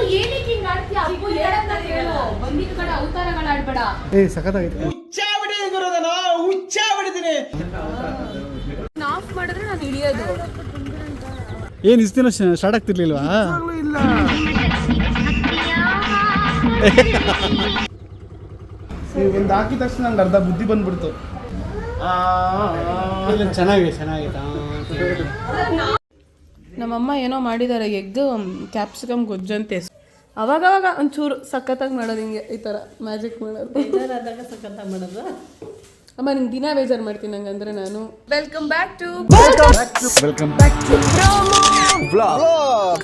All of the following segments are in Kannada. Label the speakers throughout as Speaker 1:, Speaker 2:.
Speaker 1: ಏನಕ್ಕೆ ಹಿಂಗ್ ಆಡ್ತೀಯ? ಅಪ್ಪು ಹೇಳಂತ ಹೇಳು. ಬಂದಿದ್ದ ಕಡೆ ಅವತಾರಗಳು ಆಡ್ಬೇಡ.
Speaker 2: ಸಖತ್ತಾಗೈತೆ. ಹುಚ್ಚ ಬಿಡಿದೀನಿ.
Speaker 1: ಆಫ್ ಮಾಡಿದ್ರೆ ನಾನು ಇಳಿಯೋದು.
Speaker 2: ಏನು ಇಷ್ಟು ದಿನ ಸ್ಟಾರ್ಟ್ ಆಗ್ತಿರ್ಲಿಲ್ವಾ? ಇಲ್ಲ. ಒಂದು ಹಾಕಿದ ತಕ್ಷಣ ನಂಗೆ ಅರ್ಧ ಬುದ್ಧಿ ಬಂದ್ಬಿಡ್ತು. ಚೆನ್ನಾಗಿದೆ.
Speaker 1: ನಮ್ಮಮ್ಮ ಏನೋ ಮಾಡಿದ್ದಾರೆ, ಎಗ್ ಕ್ಯಾಪ್ಸಿಕಮ್ ಗೊಜ್ಜಂತೆ. ಅವಾಗವಾಗ ಒಂಚೂರು ಸಖತ್ತಾಗಿ ಮಾಡೋದು, ಹಿಂಗೆ ಈ ಥರ ಮ್ಯಾಜಿಕ್ ಮಾಡೋದು. ಸಖತ್ತಾಗಿ ಮಾಡೋದು. ಅಮ್ಮ ನಿಂಗೆ ದಿನ ಬೇಜಾರು ಮಾಡ್ತೀನಿ ನಂಗಂದ್ರೆ ನಾನು. ವೆಲ್ಕಮ್ ಬ್ಯಾಕ್ ಟು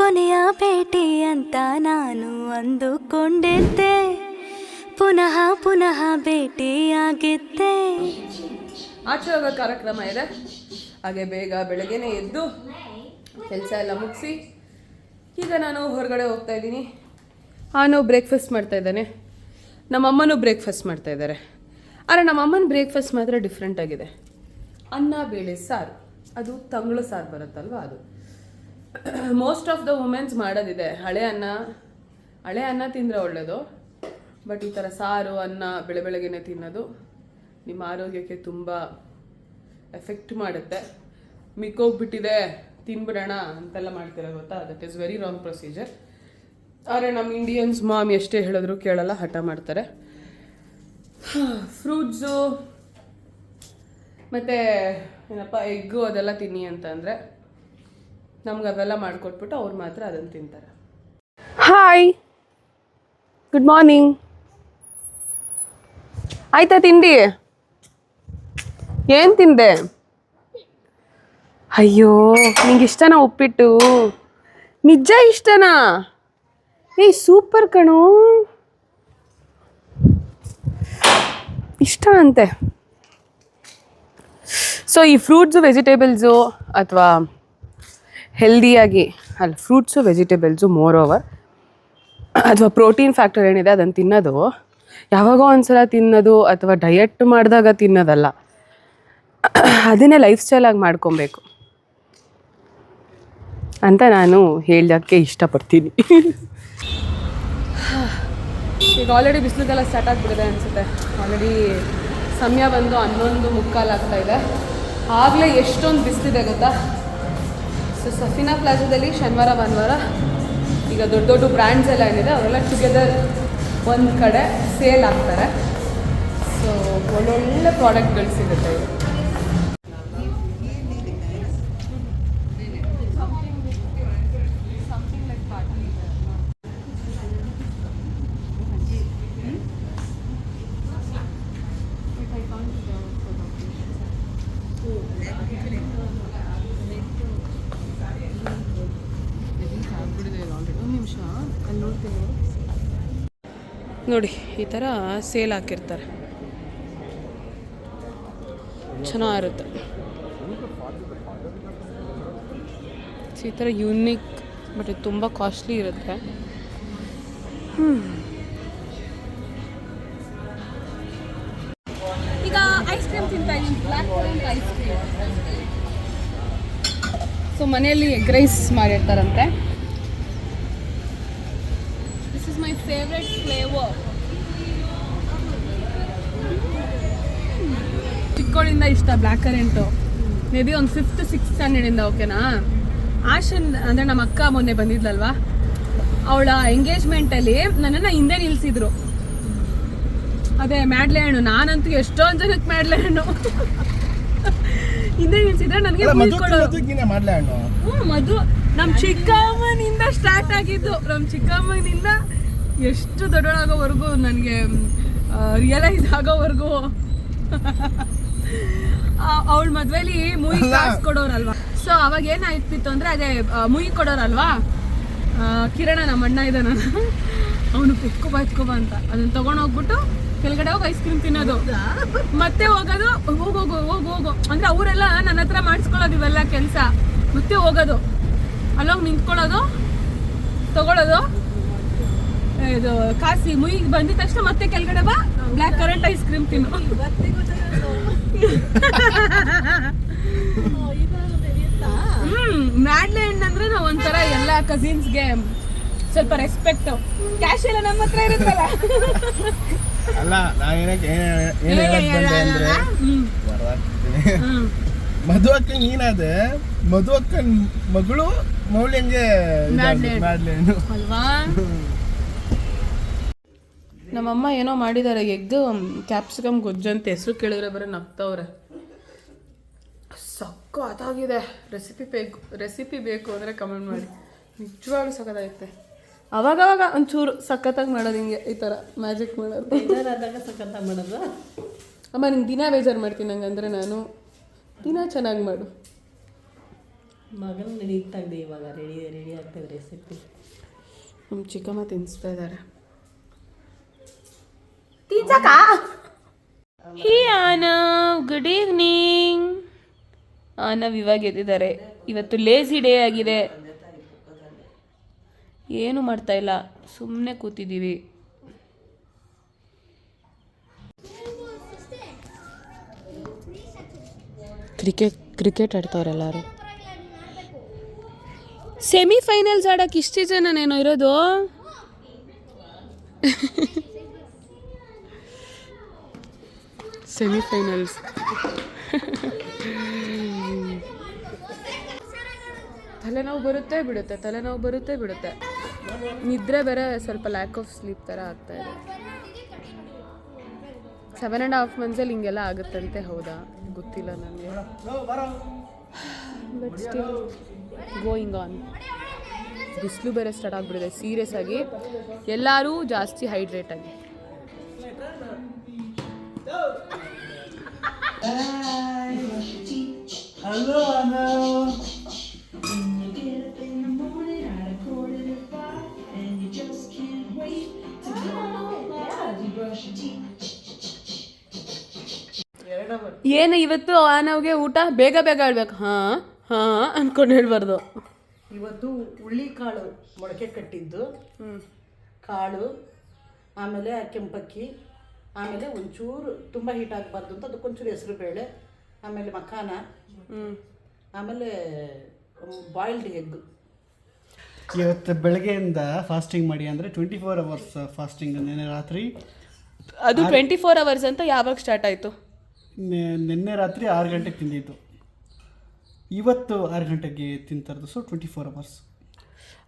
Speaker 3: ಕೊನೆಯ ಭೇಟಿ ಅಂತ ನಾನು ಅಂದುಕೊಂಡಿದ್ದೆ, ಪುನಃ ಭೇಟಿಯಾಗಿದ್ದೆ.
Speaker 1: ಆಚೆ ಹೋಗೋ ಕಾರ್ಯಕ್ರಮ ಇದೆ, ಹಾಗೆ ಬೇಗ ಬೆಳಗ್ಗೆನೆ ಎದ್ದು ಕೆಲಸ ಎಲ್ಲ ಮುಗಿಸಿ ಈಗ ನಾನು ಹೊರಗಡೆ ಹೋಗ್ತಾ ಇದ್ದೀನಿ. ನಾನು ಬ್ರೇಕ್ಫಾಸ್ಟ್ ಮಾಡ್ತಾ ಇದ್ದಾನೆ, ನಮ್ಮಮ್ಮನೂ ಬ್ರೇಕ್ಫಾಸ್ಟ್ ಮಾಡ್ತಾ ಇದ್ದಾರೆ. ಆದರೆ ನಮ್ಮಮ್ಮನ ಬ್ರೇಕ್ಫಾಸ್ಟ್ ಮಾತ್ರ ಡಿಫ್ರೆಂಟ್ ಆಗಿದೆ. ಅನ್ನ ಬೇಳೆ ಸಾರು, ಅದು ತಂಗಳು ಸಾರು ಬರುತ್ತಲ್ವ ಅದು. ಮೋಸ್ಟ್ ಆಫ್ ದ ವುಮೆನ್ಸ್ ಮಾಡೋದಿದೆ, ಹಳೆ ಅನ್ನ ತಿಂದರೆ ಒಳ್ಳೆಯದು. ಬಟ್ ಈ ಥರ ಸಾರು ಅನ್ನ ಬೆಳಗ್ಗೆನೆ ತಿನ್ನೋದು ನಿಮ್ಮ ಆರೋಗ್ಯಕ್ಕೆ ತುಂಬ ಎಫೆಕ್ಟ್ ಮಾಡುತ್ತೆ. ಮಿಕ್ಕೋಗ್ಬಿಟ್ಟಿದೆ ತಿನ್ಬಿಡೋಣ ಅಂತೆಲ್ಲ ಮಾಡ್ತೀರ ಗೊತ್ತಾ, that is very wrong procedure. ಆದರೆ ನಮ್ಮ ಇಂಡಿಯನ್ಸ್ ಮಾಮ್ ಎಷ್ಟೇ ಹೇಳಿದ್ರು ಕೇಳಲ್ಲ, ಹಠ ಮಾಡ್ತಾರೆ. ಫ್ರೂಟ್ಸು ಮತ್ತು ಏನಪ್ಪ ಎಗ್ಗು ಅದೆಲ್ಲ ತಿನ್ನಿ ಅಂತಂದರೆ ನಮ್ಗೆ ಅವೆಲ್ಲ ಮಾಡಿಕೊಟ್ಬಿಟ್ಟು ಅವ್ರು ಮಾತ್ರ ಅದನ್ನು ತಿಂತಾರೆ. Hi, good morning. ಆಯ್ತಾ ತಿಂಡಿ? ಏನು ತಿಂದೆ? ಅಯ್ಯೋ, ನಿಂಗೆ ಇಷ್ಟನಾ ಉಪ್ಪಿಟ್ಟು? ನಿಜ ಇಷ್ಟನಾ? ಸೂಪರ್ ಕಣೋ, ಇಷ್ಟ ಅಂತೆ. ಸೊ ಈ ಫ್ರೂಟ್ಸು ವೆಜಿಟೇಬಲ್ಸು ಅಥವಾ ಹೆಲ್ದಿಯಾಗಿ ಫ್ರೂಟ್ಸು ವೆಜಿಟೇಬಲ್ಸು ಮೋರ್ ಓವರ್ ಅಥವಾ ಪ್ರೋಟೀನ್ ಫ್ಯಾಕ್ಟರ್ ಏನಿದೆ ಅದನ್ನು ತಿನ್ನೋದು ಯಾವಾಗೋ ಒಂದ್ಸಲ ತಿನ್ನೋದು ಅಥವಾ ಡಯಟ್ ಮಾಡಿದಾಗ ತಿನ್ನೋದಲ್ಲ, ಅದನ್ನೇ ಲೈಫ್ ಸ್ಟೈಲಾಗಿ ಮಾಡ್ಕೊಬೇಕು ಅಂತ ನಾನು ಹೇಳೋಕ್ಕೆ ಇಷ್ಟಪಡ್ತೀನಿ. ಈಗ ಆಲ್ರೆಡಿ ಬಿಸಿಲುಗೆಲ್ಲ ಸ್ಟಾರ್ಟ್ ಆಗಿಬಿಟ್ಟಿದೆ ಅನಿಸುತ್ತೆ. ಆಲ್ರೆಡಿ ಸಮಯ ಬಂದು 11:45 ಆಗ್ತಾಯಿದೆ. ಆಗಲೇ ಎಷ್ಟೊಂದು ಬಿಸಿಲಿದೆ ಗೊತ್ತಾ. ಸೊ ಸಫಿನಾ ಪ್ಲಾಜಾದಲ್ಲಿ ಶನಿವಾರ ಭಾನುವಾರ ಈಗ ದೊಡ್ಡ ದೊಡ್ಡ ಬ್ರ್ಯಾಂಡ್ಸ್ ಎಲ್ಲ ಏನಿದೆ ಅವೆಲ್ಲ ಟುಗೆದರ್ ಒಂದು ಕಡೆ ಸೇಲ್ ಆಗ್ತಾರೆ. ಸೊ ಒಳ್ಳೊಳ್ಳೆ ಪ್ರಾಡಕ್ಟ್ಗಳು ಸಿಗುತ್ತೆ ಇದು. ನೋಡಿ ಈ ಥರ ಸೇಲ್ ಹಾಕಿರ್ತಾರೆ, ಚೆನ್ನಾಗಿರುತ್ತೆ. ಈ ಥರ ಯೂನಿಕ್ ಬಟ್ ಇದು ತುಂಬ ಕಾಸ್ಟ್ಲಿ ಇರುತ್ತೆ. ಈಗ ಐಸ್ ಕ್ರೀಮ್ ತಿಂತಾ ಇದ್ದೀನಿ, black current ice cream. So ಮನೆಯಲ್ಲಿ ಎಗ್ ರೈಸ್ ಮಾಡಿರ್ತಾರಂತೆ. This is my favourite flavour. ಚಿಕ್ಕವಳಿಂದ ಇಷ್ಟ ಬ್ಲ್ಯಾಕ್ ಕರೆಂಟು. ಮೇ ಬಿ ಒಂದು 5th 6th ಸ್ಟ್ಯಾಂಡರ್ಡಿಂದ. ಓಕೆನಾ. ಆಶನ್ ಅಂದರೆ ನಮ್ಮ ಅಕ್ಕ ಮೊನ್ನೆ ಬಂದಿದ್ಲಲ್ವಾ, ಅವಳ ಎಂಗೇಜ್ಮೆಂಟಲ್ಲಿ ನನ್ನನ್ನು ಹಿಂದೆ ನಿಲ್ಲಿಸಿದ್ರು. ಅದೇ ಮ್ಯಾಡ್ಲೆ ಹಣ್ಣು, ನಾನಂತೂ ಎಷ್ಟೊಂದು ಜನಕ್ಕೆ ಮ್ಯಾಡ್ಲೆ ಹಣ್ಣು ಹಿಂದೆ ನಿಲ್ಸಿದ್ರೆ ನನಗೆ ಮಧು ನಮ್ಮ ಚಿಕ್ಕಮ್ಮನಿಂದ ಸ್ಟಾರ್ಟ್ ಆಗಿದ್ದು. ನಮ್ಮ ಚಿಕ್ಕಮ್ಮನಿಂದ ಎಷ್ಟು ದೊಡ್ಡವಳಾಗೋವರೆಗೂ ನನಗೆ ರಿಯಲೈಸ್ ಆಗೋವರೆಗೂ ಅವಳ ಮದ್ವೆಲಿ ಮುಯಿ ಕಾಸು ಕೊಡೋರಲ್ವಾ. ಸೊ ಅವಾಗ ಏನಾಯ್ತಿತ್ತು ಅಂದರೆ ಅದೇ ಮುಯಿ ಕೊಡೋರಲ್ವಾ, ಕಿರಣ ನಮ್ಮ ಅಣ್ಣ ಇದ್ದಾನ, ಅವನು ಎತ್ಕೊಬಾ ಅಂತ ಅದನ್ನು ತೊಗೊಂಡೋಗ್ಬಿಟ್ಟು ಕೆಳಗಡೆ ಹೋಗಿ ಐಸ್ ಕ್ರೀಮ್ ತಿನ್ನೋದು, ಮತ್ತೆ ಹೋಗೋದು. ಹೋಗು ಅಂದರೆ ಅವರೆಲ್ಲ ನನ್ನ ಹತ್ರ ಮಾಡಿಸ್ಕೊಳ್ಳೋದು ಇವೆಲ್ಲ ಕೆಲಸ. ಮತ್ತೆ ಹೋಗೋದು, ಅಲ್ಲೋಗಿ ನಿಂತ್ಕೊಳ್ಳೋದು, ತಗೊಳ್ಳೋದು, ಇದು ಕಾಸಿ ಮುಯಿಗೆ ಬಂದಿದ ತಕ್ಷಣ ಮತ್ತೆ ಕೆಳಗಡೆ ಬಾ, ಬ್ಲ್ಯಾಕ್ ಕರೆಂಟ್ ಐಸ್ ಕ್ರೀಮ್ ತಿನ್ನು. ಮ್ಯಾಡ್ಲೆ ಹಣ್ಣು ಅಂದರೆ ನಾವು ಒಂಥರ ಎಲ್ಲ ಕಸಿನ್ಸ್ಗೆ ಸ್ವಲ್ಪ ರೆಸ್ಪೆಕ್ಟ್. ಕ್ಯಾಶ್ ಎಲ್ಲ ನಮ್ಮ ಹತ್ರ ಇರುತ್ತಲ್ಲ.
Speaker 4: ಅಲ್ಲ ನಾ ಏನಕ್ಕೆ ಏನು ಹೇಳಕ್ ಬಂದೆ ಅಂದ್ರೆ ಮಧು ಅಕ್ಕಂಗೆ ಏನಾದೆ, ಮಧು ಅಕ್ಕನ ಮಗಳು ಮೌಲ್ಯಂಗೆ ಮಾಡ್ಲೇನು
Speaker 1: ಅಲ್ವಾ? ನಮ್ಮಮ್ಮ ಏನೋ ಮಾಡಿದ್ದಾರೆ, ಎಗ್ ಕ್ಯಾಪ್ಸಿಕಮ್ ಗೊಜ್ಜಂತ. ಹೆಸರು ಕೇಳಿದ್ರೆ ಬರೀ ನಗ್ತವ್ರೆ. ಸಕ್ಕತ್ತಾಗಿದೆ. ರೆಸಿಪಿ ಬೇಕು ಅಂದರೆ ಕಮೆಂಟ್ ಮಾಡಿ. ನಿಜವಾಗ್ಲೂ ಸಕ್ಕತ್ತಾಗುತ್ತೆ. ಅವಾಗವಾಗ ಒಂಚೂರು ಸಖತ್ತಾಗಿ ಮಾಡೋದು, ಹಿಂಗೆ ಈ ಥರ ಮ್ಯಾಜಿಕ್ ಮಾಡೋದು.
Speaker 5: ಸಖತ್ತಾಗಿ ಮಾಡೋದು.
Speaker 1: ಅಮ್ಮ ನಿಂಗೆ ದಿನ ಬೇಜಾರು ಮಾಡ್ತೀನಿ ಹಂಗಂದ್ರೆ ನಾನು ದಿನ ಚೆನ್ನಾಗಿ ಮಾಡು.
Speaker 5: ಮಗನ ನಡೀತಾಗಿದೆ ಇವಾಗ. ರೆಡಿ ಆಗ್ತದೆ ರೆಸಿಪಿ.
Speaker 1: ನಮ್ಮ ಚಿಕ್ಕಮ್ಮ ತಿನ್ನಿಸ್ತಾ ಇದ್ದಾರೆ. ಹೇ ಆನವ್, ಗುಡ್ ಈವ್ನಿಂಗ್. ಆನವ್ ಇವಾಗ ಎದ್ದಿದ್ದಾರೆ. ಇವತ್ತು ಲೇಸಿ ಡೇ ಆಗಿದೆ, ಏನು ಮಾಡ್ತಾ ಇಲ್ಲ, ಸುಮ್ಮನೆ ಕೂತಿದ್ದೀವಿ. ಕ್ರಿಕೆಟ್ ಆಡ್ತವ್ರೆ ಎಲ್ಲರೂ. ಸೆಮಿಫೈನಲ್ಸ್ ಆಡೋಕೆ ಇಷ್ಟು ಜನನೇನೋ ಇರೋದು. ಸೆಮಿಫೈನಲ್ಸ್. ತಲೆನೋವು ಬರುತ್ತೆ ಬಿಡುತ್ತೆ. ನಿದ್ರೆ ಬೇರೆ ಸ್ವಲ್ಪ ಲ್ಯಾಕ್ ಆಫ್ ಸ್ಲೀಪ್ ಥರ ಆಗ್ತಾ ಇದೆ. 7.5 months ಹಿಂಗೆಲ್ಲ ಆಗುತ್ತಂತೆ. ಹೌದಾ? ಗೊತ್ತಿಲ್ಲ ನನಗೆ. But still going on. ಬಿಸಿಲು ಬೇರೆ ಸ್ಟಾರ್ಟ್ ಆಗಿಬಿಡಿದೆ ಸೀರಿಯಸ್ ಆಗಿ. ಎಲ್ಲರೂ ಜಾಸ್ತಿ ಹೈಡ್ರೇಟ್ ಆಗಿ. ಏನು ಇವತ್ತು ಆನವ್ಗೆ ಊಟ ಬೇಗ ಹೇಳ್ಬೇಕು. ಹಾಂ ಅನ್ಕೊಂಡು ಹೇಳ್ಬಾರ್ದು.
Speaker 5: ಇವತ್ತು ಹುಳ್ಳಿಕಾಳು ಮೊಳಕೆ ಕಟ್ಟಿದ್ದು ಕಾಳು, ಆಮೇಲೆ ಕೆಂಪಕ್ಕಿ, ಆಮೇಲೆ ಒಂಚೂರು ತುಂಬ ಹೀಟ್ ಆಗಬಾರ್ದು ಅಂತ ಅದಕ್ಕೊಂಚೂರು ಹೆಸರು ಬೇಳೆ, ಆಮೇಲೆ ಮಖಾನ, ಆಮೇಲೆ ಬಾಯ್ಲ್ಡ್ ಎಗ್.
Speaker 2: ಇವತ್ತು ಬೆಳಗ್ಗೆಯಿಂದ ಫಾಸ್ಟಿಂಗ್ ಮಾಡಿ ಅಂದರೆ 24 hours ಫಾಸ್ಟಿಂಗ್. ನಿನ್ನೆ ರಾತ್ರಿ
Speaker 1: ಅದು 24 hours ಅಂತ ಯಾವಾಗ ಸ್ಟಾರ್ಟ್ ಆಯಿತು?
Speaker 2: ನಿನ್ನೆ ರಾತ್ರಿ 6 ಗಂಟೆಗೆ ತಿಂದಿತ್ತು. ಇವತ್ತು 6 ಗಂಟೆಗೆ ತಿಂತಾರದು. So 24 hours.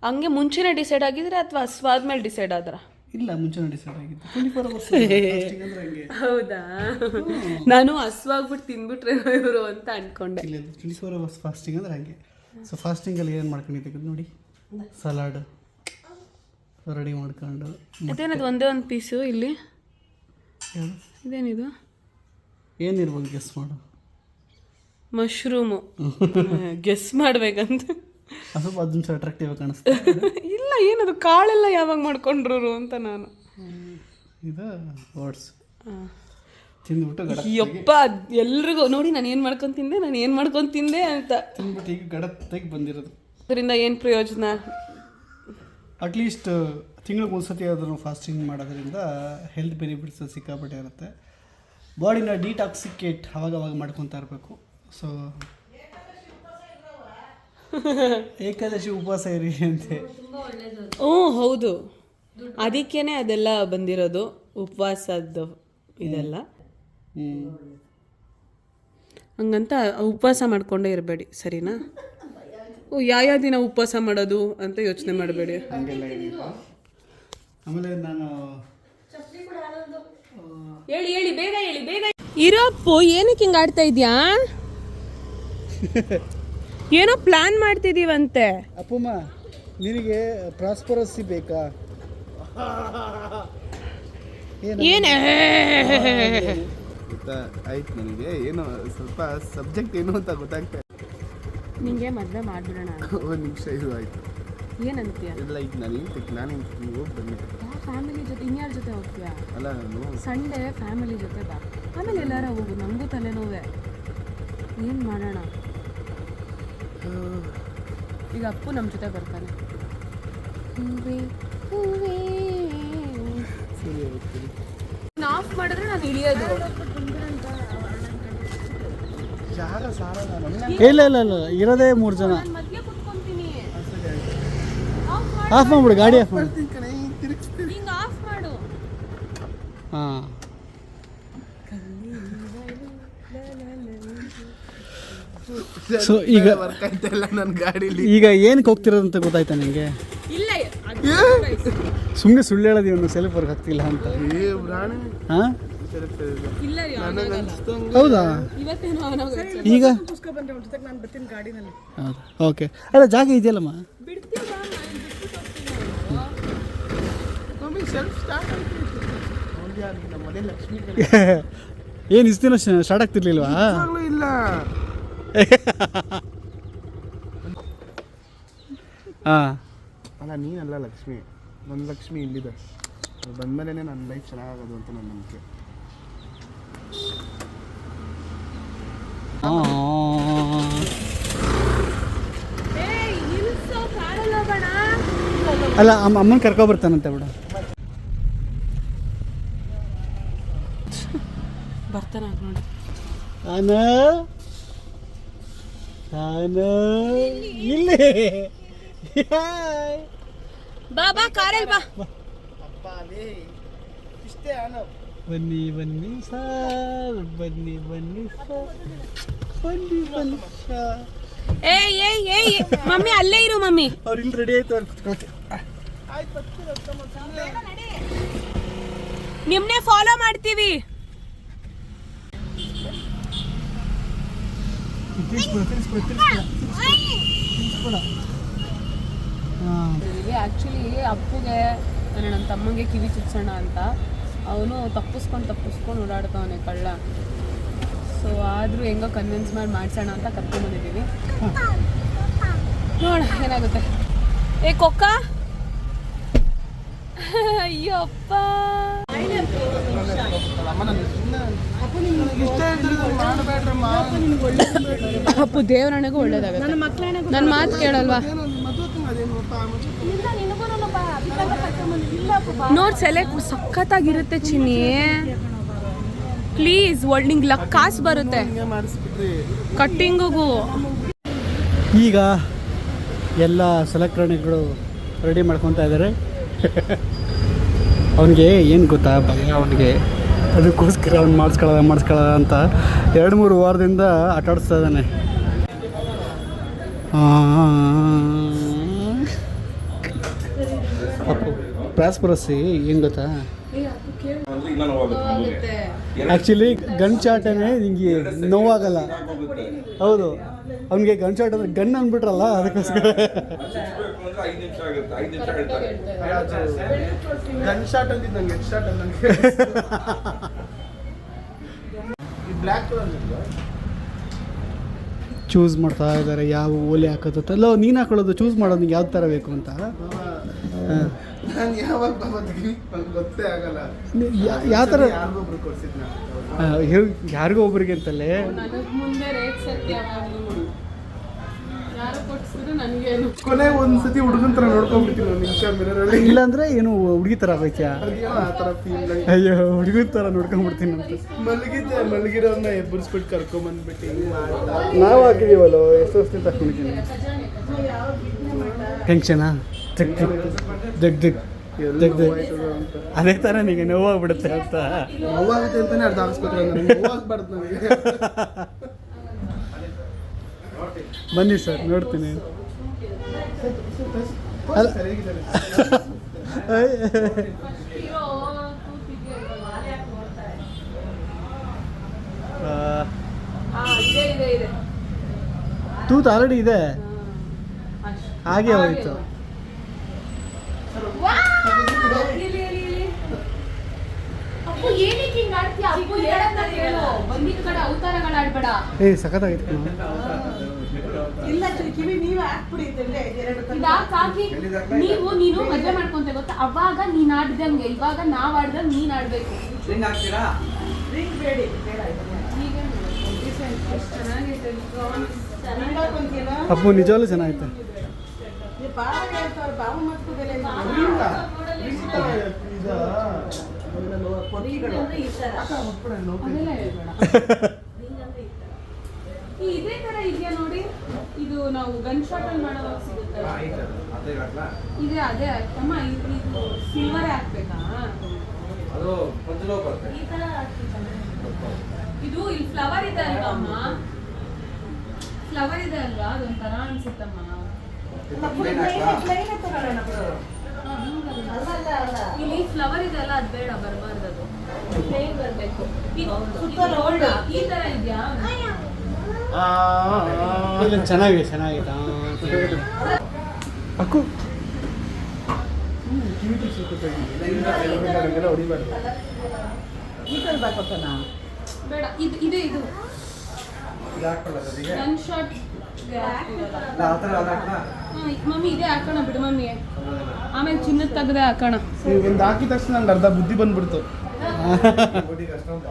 Speaker 1: ಹಂಗೆ ಮುಂಚೆನೇ ಡಿಸೈಡ್ ಆಗಿದ್ರೆ ಅಥವಾ ಹಸ್ವಾದ್ಮೇಲೆ ಡಿಸೈಡ್ ಆದ್ರ?
Speaker 2: ಇಲ್ಲ, ಮುಂಚೆನೇ ಡಿಸೈಡ್ ಆಗಿತ್ತು. 24 hours ಫಾಸ್ಟಿಂಗ್ ಅಂದ್ರೆ ಹಂಗೆ.
Speaker 1: ಹೌದಾ? ನಾನು ಹಸ್ವಾಗ್ಬಿಟ್ಟು ತಿಂದ್ಬಿಟ್ರೆ ಇವರು ಅಂತ ಅನ್ಕೊಂಡೆ.
Speaker 2: ಇಲ್ಲ, 24 hours ಫಾಸ್ಟಿಂಗ್ ಅಂದ್ರೆ ಹಂಗೆ. ಸೊ ಫಾಸ್ಟಿಂಗಲ್ಲಿ ಏನು ಮಾಡ್ಕೊಂಡಿದ್ದೀವಿ ನೋಡಿ, ಸಲಾಡ್ ರೆಡಿ ಮಾಡ್ಕೊಂಡು.
Speaker 1: ಅದೇನದು ಒಂದೇ ಒಂದು ಪೀಸು ಇಲ್ಲಿ ಇದೇನಿದು?
Speaker 2: ಏನಿರ್ಬೋದು ಗೆಸ್ ಮಾಡು.
Speaker 1: ಮಶ್ರೂಮು. ಗೆಸ್ ಮಾಡ್ಬೇಕಂತ
Speaker 2: ಸ್ವಲ್ಪ ಅದೊಂದು ಸ್ವಲ್ಪ ಅಟ್ರಾಕ್ಟಿವ್ ಕಾಣಿಸ್ತಾ.
Speaker 1: ಇಲ್ಲ, ಏನದು ಕಾಳೆಲ್ಲ ಯಾವಾಗ ಮಾಡ್ಕೊಂಡ್ರು ಅಂತ ನಾನು.
Speaker 2: ಇದು ಓಟ್ಸ್ ತಿಂದ್ಬಿಟ್ಟು
Speaker 1: ಯಪ್ಪ ಎಲ್ರಿಗೂ ನೋಡಿ ನಾನು ಏನು ಮಾಡ್ಕೊಂಡು ತಿಂದೆ ಅಂತ
Speaker 2: ತಿಂದ್ಬಿಟ್ಟು ಈಗ ಗಡತ್ತಾಗಿ ಬಂದಿರೋದು.
Speaker 1: ಅದರಿಂದ ಏನು ಪ್ರಯೋಜನ?
Speaker 2: ಅಟ್ಲೀಸ್ಟ್ ತಿಂಗಳಿಗೆ ಒಂದ್ಸತಿ ಆದರೂ ಫಾಸ್ಟಿಂಗ್ ಮಾಡೋದ್ರಿಂದ ಹೆಲ್ತ್ ಬೆನಿಫಿಟ್ಸ್ ಸಿಕ್ಕಾಪಟ್ಟೆ ಇರುತ್ತೆ. ಬಾಡಿನ ಡಿಟಾಕ್ಸಿಕೇಟ್ ಅವಾಗ ಮಾಡ್ಕೊತಾ ಇರಬೇಕು. ಸೊ ಏಕಾದಶಿ ಉಪವಾಸ ಇರಿ ಅಂತೆ.
Speaker 1: ಹೌದು, ಅದಕ್ಕೇನೆ ಅದೆಲ್ಲ ಬಂದಿರೋದು, ಉಪವಾಸದ್ದು ಇದೆಲ್ಲ. ಹಂಗಂತ ಉಪವಾಸ ಮಾಡ್ಕೊಂಡೇ ಇರಬೇಡಿ, ಸರಿನಾ? ಯಾವ ದಿನ ಉಪವಾಸ ಮಾಡೋದು ಅಂತ ಯೋಚನೆ ಮಾಡಬೇಡಿ.
Speaker 2: ಹಂಗೆಲ್ಲ ಏನಿಲ್ಲ. ಆಮೇಲೆ ನಾನು
Speaker 1: ಹೇಳಿ ಬೇಗ ಇರಪ್ಪು, ಏನಕ್ಕೆ ಹಿಂಗೆ ಆಡ್ತಾ ಇದೆಯಾ? ಏನೋ ಪ್ಲಾನ್ ಮಾಡ್ತಿದ್ದೀವಂತೆ.
Speaker 2: ಅಪ್ಪಮ್ಮ, ನಿನಗೆ ಪ್ರಾಸ್ಪರಸಿ ಬೇಕಾ?
Speaker 1: ಏನೇ
Speaker 4: ಆಯ್ತು, ನನಗೆ ಏನೋ ಸ್ವಲ್ಪ ಸಬ್ಜೆಕ್ಟ್ ಏನು ಅಂತ ಗೊತ್ತಾಗ್ತಾ ಇಲ್ಲ.
Speaker 1: ನಿಂಗೆ ಮದುವೆ ಮಾಡ್ಬಿಡೋಣ.
Speaker 4: ಒಂದು ನಿಮಿಷ ಇದು ಆಯ್ತು.
Speaker 1: ಏನಂತೀಯ?
Speaker 4: ಇಲ್ಲ, ಈಗ ನಾನು ಹೋಗಿ ಬನ್ನಿ.
Speaker 1: ಫ್ಯಾಮಿಲಿ ಜೊತೆ ಇನ್ಯಾರ ಜೊತೆ ಹೋಗ್ತೀಯಾ?
Speaker 4: ಅಲ್ಲ, ನಾನು
Speaker 1: ಸಂಡೇ ಫ್ಯಾಮಿಲಿ ಜೊತೆ ಬಾ, ಆಮೇಲೆ ಎಲ್ಲಾರ ಹೋಗು. ನಮಗೂ ತಲೆನೋವೆ. ಏನು ಮಾಡೋಣ? ಈಗ ಅಪ್ಪು ನಮ್ಮ ಜೊತೆ ಬರ್ತಾನೆ. ಆಫ್ ಮಾಡಿದ್ರೆ ನಾನು ಇಳಿಯೋದು.
Speaker 2: ಇಲ್ಲ ಇರೋದೇ 3 ಜನ.
Speaker 1: ನಾನು ಮಧ್ಯ ಕುತ್ಕೊಂತೀನಿ.
Speaker 2: ಆಫ್ ಮಾಡ್ಬಿಡು ಗಾಡಿ ಆಫ್ ಮಾಡು.
Speaker 1: ಹಿಂಗ ಆಫ್ ಮಾಡು.
Speaker 2: ಹಾಂ ಸೊ ಈಗ
Speaker 4: ನನ್ನ ಗಾಡೀಲಿ
Speaker 2: ಈಗ ಏನಕ್ಕೆ ಹೋಗ್ತಿರೋದು ಅಂತ ಗೊತ್ತಾಯ್ತಾ ನಿಮಗೆ?
Speaker 1: ಇಲ್ಲ
Speaker 2: ಸುಮ್ಮನೆ ಸುಳ್ಳು ಹೇಳೋದು ಇವನು ಸೆಲ್ಫ್ ವರ್ಕ್ ಆಗ್ತಿಲ್ಲ ಅಂತ. ಹಾಂ
Speaker 1: ಇಲ್ಲ ರೀ
Speaker 2: ಹೌದಾ?
Speaker 1: ಇವತ್ತೇನು ಅವನಾಗ
Speaker 2: ಈಗ
Speaker 5: ಬಂದ್ರೆ ಒಂದು ಜೊತೆಗೆ ನಾನು ಬರ್ತೀನಿ ಗಾಡಿನಲ್ಲಿ.
Speaker 2: ಹೌದು ಓಕೆ. ಅಲ್ಲ ಜಾಗ ಇದೆಯಲ್ಲಮ್ಮ.
Speaker 1: ಬಿಡ್ತೀವ
Speaker 4: ನಮ್ಮ ಮನೆ ಲಕ್ಷ್ಮಿ
Speaker 2: ಏನು ಇಷ್ಟು ದಿನ ಸ್ಟಾರ್ಟ್ ಆಗ್ತಿರ್ಲಿಲ್ವಾ?
Speaker 4: ಇಲ್ಲ
Speaker 2: ಹಾಂ
Speaker 4: ಅಲ್ಲ ನೀನಲ್ಲ ಲಕ್ಷ್ಮಿ, ನನ್ನ ಲಕ್ಷ್ಮಿ ಇಲ್ಲಿದೆ. ಅದು ಬಂದಮೇಲೆ ನನ್ನ ಲೈಫ್ ಚೆನ್ನಾಗೋದು ಅಂತ ನನ್ನ ನಂಬಿಕೆ.
Speaker 2: ಅಲ್ಲ ಅಮ್ಮನ ಕರ್ಕೊಬರ್ತಾನಂತೆ ಬಿಡು.
Speaker 1: ಬರ್ತಾನ ನೋಡಿ.
Speaker 2: ಇಲ್ಲಿ
Speaker 1: ಬಾ ಕಾರಲ್ಲಿ ಬಾ.
Speaker 4: ಇಷ್ಟೇ
Speaker 2: ಬನ್ನಿ ಬನ್ನಿ ಸರ್, ಬನ್ನಿ ಬನ್ನಿ ಸರ್, ಬನ್ನಿ ಬನ್ನಿ ಸರ್.
Speaker 1: ಏಯ್ ಮಮ್ಮಿ ಅಲ್ಲೇ ಇರು ಮಮ್ಮಿ.
Speaker 2: ಅವ್ರು ಇಲ್ಲಿ ರೆಡಿ ಆಯ್ತು ಅವ್ರು ಕುತ್ಕೊಳ್ತೆ.
Speaker 1: ನಿಮ್ನೆ ಫಾಲೋ ಮಾಡ್ತೀವಿ. ಆ್ಯಕ್ಚುಲಿ ಅಪ್ಪುಗೆ ನನ್ನ ತಮ್ಮಂಗೆ ಕಿವಿ ಚುಚ್ಚೋಣ ಅಂತ ಅವನು ತಪ್ಪಿಸ್ಕೊಂಡು ಓಡಾಡ್ತಾವನೆ ಕಳ್ಳ. ಸೊ ಆದರೂ ಹೆಂಗೋ ಕನ್ವಿನ್ಸ್ ಮಾಡ್ಸೋಣ ಅಂತ ಕರ್ಕೊಂಡ್ಬಂದಿದ್ದೀವಿ. ನೋಡ ಏನಾಗುತ್ತೆ. ಏ ಕೊಕ್ಕ, ಅಯ್ಯೋ ಅಪ್ಪ. ಅಪ್ಪು ದೇವರಣೆಗೂ ಒಳ್ಳೇದಾಗುತ್ತೆ. ನನ್ನ ಮಾತು ಕೇಳಲ್ವಾ? ನೋಡ್ ಸೆಲೆಕ್ಟ್ ಸಖತ್ತಾಗಿರುತ್ತೆ ಚಿನ್ನಿ. ಪ್ಲೀಸ್ ನಿಂಗೆ ಕಾಸು ಬರುತ್ತೆ ಕಟ್ಟಿಂಗಿಗೂ.
Speaker 2: ಈಗ ಎಲ್ಲ ಸಲಕರಣೆಗಳು ರೆಡಿ ಮಾಡ್ಕೊತಾ ಇದ್ದಾರೆ. ಅವನಿಗೆ ಏನು ಗೊತ್ತಾ ಭಯ ಅವನಿಗೆ, ಅದಕ್ಕೋಸ್ಕರ ಅವ್ನು ಮಾಡಿಸ್ಕೊಳ್ಳೋದ ಅಂತ 2-3 ವಾರದಿಂದ ಆಟಾಡಿಸ್ತಾ ಇದ್ದಾನೆ. ಪ್ರಾಸ್ಪರಸಿ ಏನು ಗೊತ್ತಾ, ಆ್ಯಕ್ಚುಲಿ ಗನ್ಶಾಟನೇ ನಿಂಗೆ ನೋವಾಗಲ್ಲ. ಹೌದು, ಅವನಿಗೆ ಗನ್ಶಾಟ್ ಅಂದರೆ ಗನ್ ಅಂದ್ಬಿಟ್ರಲ್ಲ ಅದಕ್ಕೋಸ್ಕರ.
Speaker 4: ಗನ್ ಶಾಟ್ ಅಂದಿದ್ದು ನಂಗೆ ಹೆಡ್ ಶಾಟ್ ಅಲ್ಲ. ಈ ಬ್ಲ್ಯಾಕ್ ಕಲರ್
Speaker 2: ಚೂಸ್ ಮಾಡ್ತಾ ಇದ್ದಾರೆ ಯಾವ ಓಲೆ ಹಾಕೋದು. ಅಲ್ಲ ನೀನು ಹಾಕೊಳ್ಳೋದು ಚೂಸ್ ಮಾಡೋದು ನಿಂಗೆ ಯಾವ ಥರ ಬೇಕು ಅಂತ.
Speaker 4: ನಾನು ಯಾವಾಗ ನಂಗೆ ಗೊತ್ತೇ ಆಗಲ್ಲ.
Speaker 2: ಯಾವ ಥರ
Speaker 4: ಯಾರಿಗೊಬ್ರು ಕೊಡ್ಸಿದ್ನ
Speaker 2: ಯಾರಿಗೋ ಒಬ್ರಿಗೆ ಅಂತಲೇ.
Speaker 1: ಮುಂದೆ ರೇಟ್ ಸತ್ಯ ಯಾರು ಕೊಡ್ಸಿದ್ರು ನನಗೇನು.
Speaker 4: ಕೊನೆಗೆ ಒಂದ್ಸತಿ ಹುಡುಗನ ಥರ ನೋಡ್ಕೊಂಡ್ಬಿಡ್ತೀನಿ ಒಂದು ನಿಮಿಷ ಮಿರರಲ್ಲಿ.
Speaker 2: ಇಲ್ಲಾಂದ್ರೆ ಏನು ಹುಡುಗಿ ಥರ ಆಗೈತ್ಯಾ?
Speaker 4: ಆ ಥರ ಫೀಲ್.
Speaker 2: ಅಯ್ಯೋ ಹುಡುಗನ ಥರ ನೋಡ್ಕೊಂಡ್ಬಿಡ್ತೀನಿ ಅಂತ.
Speaker 4: ಮಲಗಿರೋನ್ನ ಎಬ್ಬರಿಸ್ಬಿಟ್ಟು ಕರ್ಕೊಂಬಂದ್ಬಿಟ್ಟು
Speaker 2: ನಾವು ಹಾಕಿದ್ದೀವಲ್ಲ ಎಷ್ಟು ವರ್ಷದಿಂದ ಹಾಕೊಂಡಿದ್ದೀನಿ. ಟೆನ್ಷನಾ ಜಗ್ ಜಗ್ ಜಗ್ ಜಗ್ ಜಗ್ ಅದೇ ಥರ ನಿಮಗೆ ನೋವಾಗ್ಬಿಡುತ್ತೆ ಅಂತ.
Speaker 4: ನೋವಾಗುತ್ತೆ ಅಂತಾನೆ ಅರ್ಧ ಹಾಕ್ಸ್ಕೊತಾರೆ. ನನಗೆ ನೋವಾಗಬಾರ್ದು ನನಗೆ.
Speaker 2: ಬನ್ನಿ ಸರ್ ನೋಡ್ತೀನಿ. ಅಲ್ಲ ತೂತು ಆಲ್ರೆಡಿ ಇದೆ, ಹಾಗೆ ಹೋಯ್ತು. ಏ ಸಖತ್ತಾಗಿತ್ತು.
Speaker 5: ಇಲ್ಲ ಕಿವಿ ನೀವೇ ಹಾಕ್ಬಿಡಿ.
Speaker 1: ನೀನು ಮದುವೆ ಮಾಡ್ಕೊಂತ ಗೊತ್ತಾ, ಅವಾಗ ನೀನ್ ಆಡ್ದಂಗೆ ಇವಾಗ ನಾವ್ ಆಡ್ದಂಗೆ ನೀನ್ ಆಡ್ಬೇಕು.
Speaker 5: ರಿಂಗ್ ಬೇಡಿ ಬೇಡ.
Speaker 2: ಅಪ್ಪು ನಿಜವಾಗ್ಲೂ ಚೆನ್ನಾಗಿತ್ತು.
Speaker 5: ಬಾವು ಮತ್ತು ಬೆಲೆ
Speaker 1: ಇದೇ ತರ ಇದೆಯಾ ನೋಡಿ. ಇದು ನಾವು ಗನ್ ಶಾಟ್ ಅಲ್ಲಿ ಮಾಡೋವಾಗ ಸಿಗುತ್ತೆ. ಇದೆ ಅದೇ ಅಮ್ಮ ಇದು ಸಿಲ್ವರ್ ಹಾಕ್ಬೇಕಾ
Speaker 6: ಅದು ಪಂಚಲೋ ಬರುತ್ತೆ.
Speaker 1: ಇದು ಇಲ್ಲಿ ಫ್ಲವರ್ ಇದೆ ಅಲ್ವಾ ಅಮ್ಮ ಫ್ಲವರ್ ಇದೆ ಅಲ್ವಾ ಅದೊಂಥರ ಅನ್ಸುತ್ತಮ್ಮ ಇಲ್ಲಿ ಫ್ಲವರ್ ಇದೆ ಅಲ್ಲ ಅದು ಬೇಡ ಬರಬಾರ್ದು ಅದು ಪ್ಲೇನ್ ಬರಬೇಕು ಈ ತರ ಇದೆಯಾ
Speaker 2: ಚೆನ್ನಾಗಿದೆ ಅಕ್ಕು
Speaker 4: ಹೊಡಿಬಾರ್ದು.
Speaker 1: ಬೇಡ ಇದು ಇದೆ ಇದು
Speaker 6: ಇದು ಹಾಕ್ಕೊಳ್ಳ ಜೊತೆಗೆ
Speaker 1: ಗನ್ ಶಾಟ್
Speaker 6: ಆ ಥರ ಅದು ಹಾಕ್ಲಾ?
Speaker 1: ಮಮ್ಮಿ ಇದೇ ಹಾಕೋಣ ಬಿಡು ಮಮ್ಮಿ ಆಮೇಲೆ ಚಿನ್ನದ ತೆಗ್ದೆ ಹಾಕೋಣ
Speaker 4: ನೀವು ಒಂದು ಹಾಕಿದ ತಕ್ಷಣ ನಂಗೆ ಅರ್ಧ ಬುದ್ಧಿ ಬಂದ್ಬಿಡ್ತು.
Speaker 6: ಬುದ್ಧಿಗೆ ಅಷ್ಟೊಂದು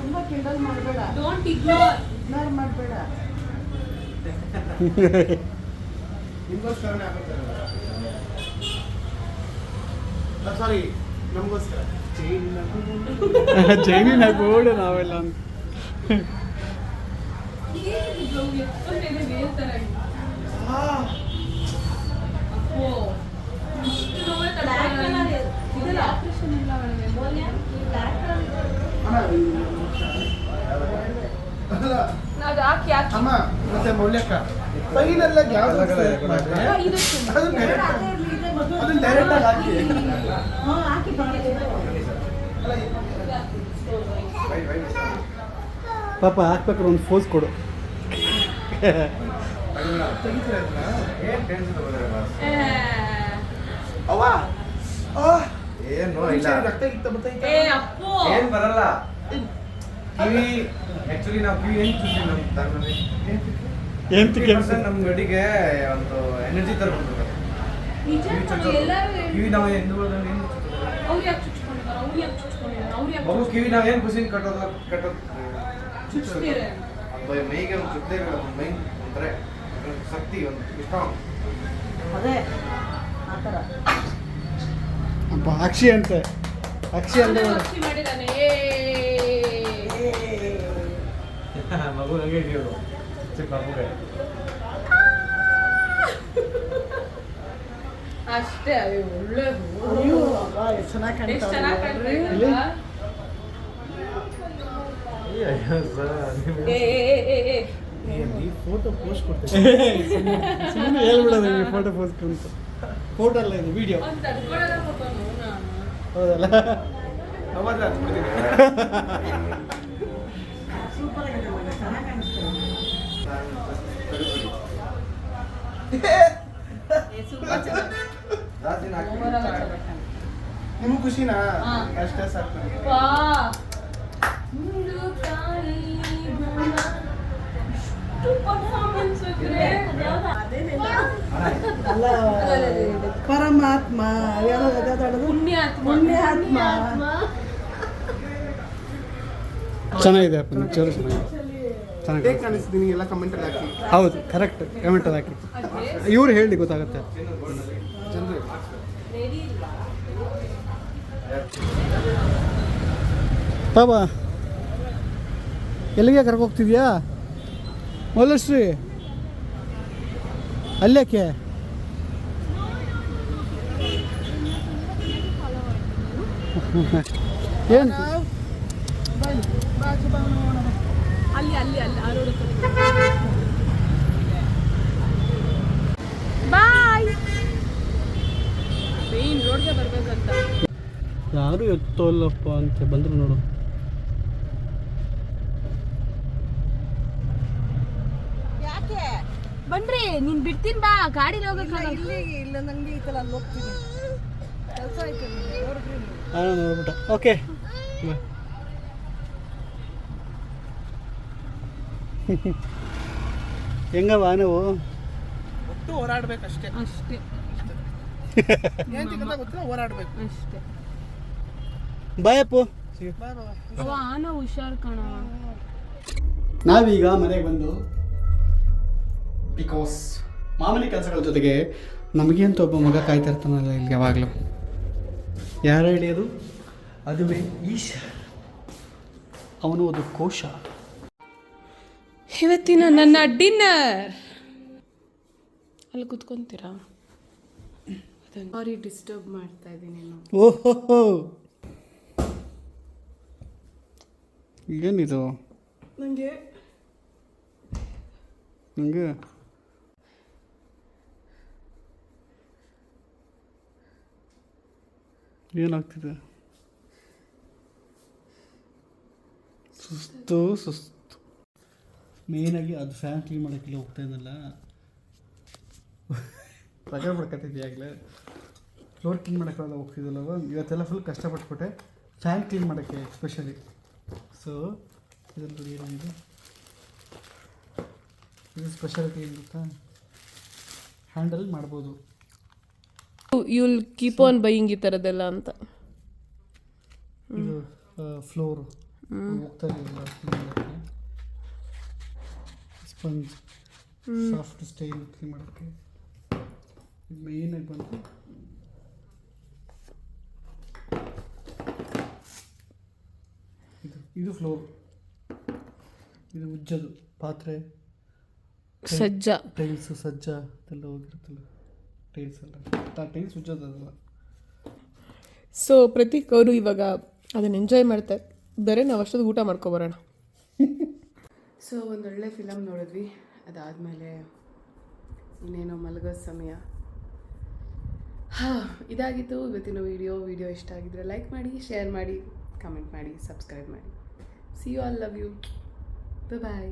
Speaker 5: ತುಂಬಾ ಕಿಂಡಲ್ ಮಾಡಬೇಡ,
Speaker 1: ಡೋಂಟ್ ಇಗ್ನೋರ್
Speaker 5: ಇಗ್ನೋರ್ ಮಾಡಬೇಡ.
Speaker 4: ನಿಮಗೋಸ್ಕರನೇ ಹಾಕೋತಾರೆ. ಸಾರಿ ನಮಗೋಸ್ಕರ
Speaker 2: ಜೈನಿನ ಗೋಡು ನಾವೆಲ್ಲ
Speaker 1: ಆಪರೇಷನ್ ಇಲ್ಲ ಅದು ಹಾಕಿ ಹಾಕಿ
Speaker 4: ಅಮ್ಮ ಮತ್ತೆ ಮೌಲ್ಯಕ್ಕ ಫೈನಲ್ ಆಗಿ ಯಾವ್ದು select ಮಾಡಿದ್ರೆ ಅದನ್ನ ಡೈರೆಕ್ಟ್ ಆಗಿ ಹಾಕಿ.
Speaker 5: ಹಾಕಿ
Speaker 2: ಪಾಪ ಹಾಕ್ಬೇಕಾದ್ರೆ ಒಂದು ಫೋಸ್ ಕೊಡು
Speaker 4: ತೆಗಿತೀರ ಅದನ್ನ?
Speaker 6: ಏನು ಟೆನ್ಷನ್ ತಗೋತಾರೆ ಬಾಸ್?
Speaker 4: ಅವ್ವ
Speaker 6: ಏನು ಇಲ್ಲ
Speaker 4: ರಕ್ತ ಇತ್ತ ಬರ್ತೈತೆ.
Speaker 1: ಏ ಅಪ್ಪು
Speaker 6: ಏನು ಬರಲ್ಲ. ಕಿವಿ ಆ್ಯಕ್ಚುಲಿ ನಾವು ಕಿವಿ ಏನು ಚುಚ್ತೀವಿ ನಮ್ಮ ತಗೊಂಡು
Speaker 2: ಏನು
Speaker 6: ನಮ್ಮ ಗಡಿಗೆ ಒಂದು ಎನರ್ಜಿ ಥರ ಬಂದಿರುತ್ತೆ.
Speaker 1: ನಿಜ ಎಲ್ಲರೂ
Speaker 6: ಕಿವಿ ನಾವು ಹಿಂದೂಗಳಲ್ಲಿ ಏನು
Speaker 1: ಅವ್ರು ಯಾಕೆ ಚುಚ್ಕೊಂಡಿದ್ದಾರೆ ಅವ್ರು ಯಾಕೆ ಚುಚ್ಕೊಂಡಿದ್ದಾರೆ ಅವ್ರು ಯಾಕೆ
Speaker 6: ಮಗು ಕಿವಿ ನಾವೇನು ಖುಷಿನ ಕಟ್ಟೋದು
Speaker 1: ಚುಚ್ತೀರ
Speaker 6: ಒಂದು ಮೈಗೆ ಒಂದು ಚುಚ್ಚದೇ ಇರಲ್ಲ, ಒಂದು ಮೈ ಒಂಥರ ಶಕ್ತಿ ಒಂದು ಸ್ಟ್ರಾಂಗ್.
Speaker 5: ಅದೇ ಆ ಥರ
Speaker 2: ಅಪ್ಪ ಅಕ್ಷಿ ಅಂತೆ ಅಕ್ಷಿ ಅಂತ
Speaker 1: ಅಕ್ಷಿ ಮಾಡಿದಾನೆ
Speaker 6: ಮಗು ಹಂಗೆ ಹಿಡಿಯೋದು ಚಿಕ್ಕ ಮಗುಗೆ.
Speaker 1: ಅಷ್ಟೇ ಅಯ್ಯೋ ಒಳ್ಳೇದು
Speaker 5: ಅಯ್ಯೋ ಅಬ್ಬಾ, ಎಷ್ಟು ಚೆನ್ನಾಗಿ
Speaker 1: ಎಷ್ಟು
Speaker 5: ಕಾಣ್ತಾ
Speaker 1: ಚೆನ್ನಾಗಿ
Speaker 5: ಇದೆ.
Speaker 1: ಕಾಣ್ತಾ
Speaker 4: ಫೋಟೋ ಪೋಸ್ಟ್ ಕೊಡ್ತೀನಿ.
Speaker 2: ಸುಮ್ಮನೆ ಹೇಳ್ಬಿಡೋದು ನಿಮಗೆ ಫೋಟೋ ಪೋಸ್ಟ್ ಅಂತ ಫೋಟೋ ಅಲ್ಲ ಇದು ವಿಡಿಯೋ
Speaker 1: ಒಂದು ತಡ್ಕೊಳ್ಳೋದ ಪಾಪ ನೋವು
Speaker 2: ಹೌದಲ್ಲ
Speaker 4: ಅವಾದ್ರೆ ಹಚ್ಬಿಡ್ತೀನಿ.
Speaker 5: ಸೂಪರ್ ಆಗಿದೆ ಮಗ, ಚೆನ್ನಾಗಿ ಕಾಣಿಸ್ತಾ ಇದೆ.
Speaker 1: ಸೂಪರ್ ಚೆನ್ನಾಗಿ
Speaker 6: ಜಾಸ್ತಿನ ಹಾಕಿ.
Speaker 4: ನಿಮ್ಗೆ ಖುಷಿನಾ?
Speaker 1: ಹಾ.
Speaker 4: ಅಷ್ಟೇ ಸಾಕು ನನಗೆ.
Speaker 1: ವಾ ಮುಂದು ತಾಯಿ ಗುಣ ಇಷ್ಟು ಪರ್ಫಾರ್ಮೆನ್ಸ್ ಇದ್ರೆ
Speaker 5: ಅದೇನಿಲ್ಲ.
Speaker 6: ಅಲ್ಲ,
Speaker 5: ಅಲ್ಲ, ಪರಮಾತ್ಮ ಯಾವ್ದು
Speaker 1: ಪುಣ್ಯಾತ್ಮ
Speaker 5: ಪುಣ್ಯಾತ್ಮ.
Speaker 2: ಚೆನ್ನಾಗಿದೆ ಅಪ್ಪ ನಿಜವಾಗ್ಲೂ ಚೆನ್ನಾಗಿದೆ
Speaker 4: ಹೇಗೆ
Speaker 2: ಚೆನ್ನಾಗಿ
Speaker 4: ಕಾಣಿಸ್ತೀನಿ ನಿಮಗೆಲ್ಲ ಕಮೆಂಟಲ್ಲಿ ಹಾಕಿ.
Speaker 2: ಹೌದು ಕರೆಕ್ಟ್ ಕಮೆಂಟಲ್ಲಿ ಹಾಕಿ ಇವ್ರು ಹೇಳಿ ಗೊತ್ತಾಗುತ್ತೆ
Speaker 4: ಜನರು
Speaker 1: ರೆಡಿ ಇಲ್ಲ
Speaker 2: ಬಾಬಾ ಎಲ್ಲಿಗೆ ಕರ್ಕೋಗ್ತಿದ್ಯಾ ಮೌಲಶ್ರೀ ಅಲ್ಲೇಕೆ ಏನು
Speaker 1: ಅಲ್ಲಿ ಅಲ್ಲಿ ಅಲ್ಲಿ ಆ ರೋಡ್ ಬಾಯ್ ಮೇನ್ ರೋಡ್ಗೆ ಬರ್ಬೇಕಂತ
Speaker 2: ಯಾರು ಎತ್ತೋಲ್ಲಪ್ಪ ಅಂತ ಬಂದರು ನೋಡು
Speaker 5: ಯಾಕೆ
Speaker 1: ಬನ್ರಿ ನೀನ್ ಬಿಡ್ತೀನಿ ಬಾ ಗಾಡಿಲಿ ಹೋಗಕ್ಕಾಗಲ್ಲ
Speaker 5: ಇಲ್ಲಿ ಇಲ್ಲ ನಂಗೆ ಈ ಥರ ಅಲ್ಲಿ ಹೋಗ್ತೀನಿ ಕೆಲಸ ಐತೆ ನೋಡಿದ್ರಿ ನೀವು.
Speaker 2: ಹಾಂ ನೋಡ್ಬಿಟ್ಟ ಓಕೆ ಹೆಂಗವ ನೀವು
Speaker 4: ಒಟ್ಟು ಹೋರಾಡ್ಬೇಕಷ್ಟೇ.
Speaker 1: ಅಷ್ಟೇ
Speaker 4: ಏನು ತಿನ್ನೋದ ಗೊತ್ತಿಲ್ಲ, ಹೋರಾಡ್ಬೇಕು
Speaker 1: ಅಷ್ಟೇ
Speaker 2: ಬಾಯಪ್ಪು
Speaker 1: ಅವ ಆನ ಹುಷಾರ್ ಕಣ
Speaker 2: ನಾವೀಗ ಮನೆಗೆ ಬಂದು ಬಿಕಾಸ್ ಮಾಮೂಲಿ ಕೆಲಸಗಳ ಜೊತೆಗೆ ನಮಗೆ ಅಂತ ಒಬ್ಬ ಮಗ ಕಾಯ್ತಾ ಇರ್ತಾನಲ್ಲ ಇಲ್ಲಿ ಯಾವಾಗಲೂ ಯಾರು ಹೇಳಿ ಅದು ಅದುವೇ ಈಶ ಅವನು ಅದು ಕೋಶ
Speaker 1: ಇವತ್ತಿನ ನನ್ನ ಡಿನ್ನರ್ ಅಲ್ಲಿ ಕುತ್ಕೊಂತೀರಾ? ಸಾರಿ ಡಿಸ್ಟರ್ಬ್ ಮಾಡ್ತಾ ಇದ್ದೀನಿ ನಾನು.
Speaker 2: ಓಹೋ, ಏನಿದು?
Speaker 1: ನನಗೆ
Speaker 2: ಏನಾಗ್ತಿದೆ? ಸುಸ್ತು. ಮೇಯ್ನಾಗಿ ಅದು ಫ್ಯಾನ್ ಕ್ಲೀನ್ ಮಾಡೋಕ್ಕಿಲ್ಲ ಹೋಗ್ತಾ ಇದ್ದಲ್ಲ, ರಗಡ್ ಮಾಡ್ಕೊತಿದ್ದೆ ಆಗಲೇ. ಫ್ಲೋರ್ ಕ್ಲೀನ್ ಮಾಡೋಕ್ಕೆಲ್ಲ ಹೋಗ್ತಿದ್ದಲ್ಲವ, ಇವತ್ತೆಲ್ಲ ಫುಲ್ ಕಷ್ಟಪಟ್ಬಿಟ್ಟೆ ಫ್ಯಾನ್ ಕ್ಲೀನ್ ಮಾಡೋಕ್ಕೆ ಎಸ್ಪೆಷಲಿ. ಸೊ ಇದರಲ್ಲಿ ಏನಿದೆ, ಇದು ಸ್ಪೆಷಾಲಿಟಿ ಏನು ಗೊತ್ತಾ, ಹ್ಯಾಂಡಲ್ ಮಾಡ್ಬೋದು.
Speaker 1: You will keep on buying ಈ ಥರದ್ದೆಲ್ಲ ಅಂತ.
Speaker 2: ಇದು ಫ್ಲೋರು ಹೋಗ್ತಾ ಇರಲಿಲ್ಲ ಕ್ಲೀನ್ ಮಾಡೋಕ್ಕೆ, ಸ್ಪಂಜ್ ಸಾಫ್ಟ್ ಸ್ಟೈಲ್ ಕ್ಲೀನ್ ಮಾಡೋಕ್ಕೆ. ಮೇಯ್ನಾಗಿ ಬಂದು ಇದು ಫ್ಲೋರ್, ಇದು ಉಜ್ಜದು ಪಾತ್ರೆ,
Speaker 1: ಸಜ್ಜ
Speaker 2: ಟೈಲ್ಸು ಸಜ್ಜ ಅದೆಲ್ಲ ಹೋಗಿರುತ್ತಲ್ಲ, ಟೈಲ್ಸ್ ಎಲ್ಲ ಟೈಲ್ಸ್ ಉಜ್ಜೋದು ಅದೆಲ್ಲ.
Speaker 1: ಸೊ ಪ್ರತೀಕ್ ಅವರು ಇವಾಗ ಅದನ್ನು ಎಂಜಾಯ್ ಮಾಡ್ತಾ ಇದ್ದಾರೆ. ನಾವು ಅಷ್ಟೊಂದು ಊಟ ಮಾಡ್ಕೊಬರೋಣ. ಸೊ ಒಂದೊಳ್ಳೆ ಫಿಲಮ್ ನೋಡಿದ್ವಿ, ಅದಾದಮೇಲೆ ಇನ್ನೇನೋ ಮಲಗೋ ಸಮಯ. ಇದಾಗಿತ್ತು ಇವತ್ತಿನ ವಿಡಿಯೋ ಇಷ್ಟ ಆಗಿದ್ರೆ ಲೈಕ್ ಮಾಡಿ, ಶೇರ್ ಮಾಡಿ, ಕಮೆಂಟ್ ಮಾಡಿ, ಸಬ್ಸ್ಕ್ರೈಬ್ ಮಾಡಿ. See you all, love you, bye.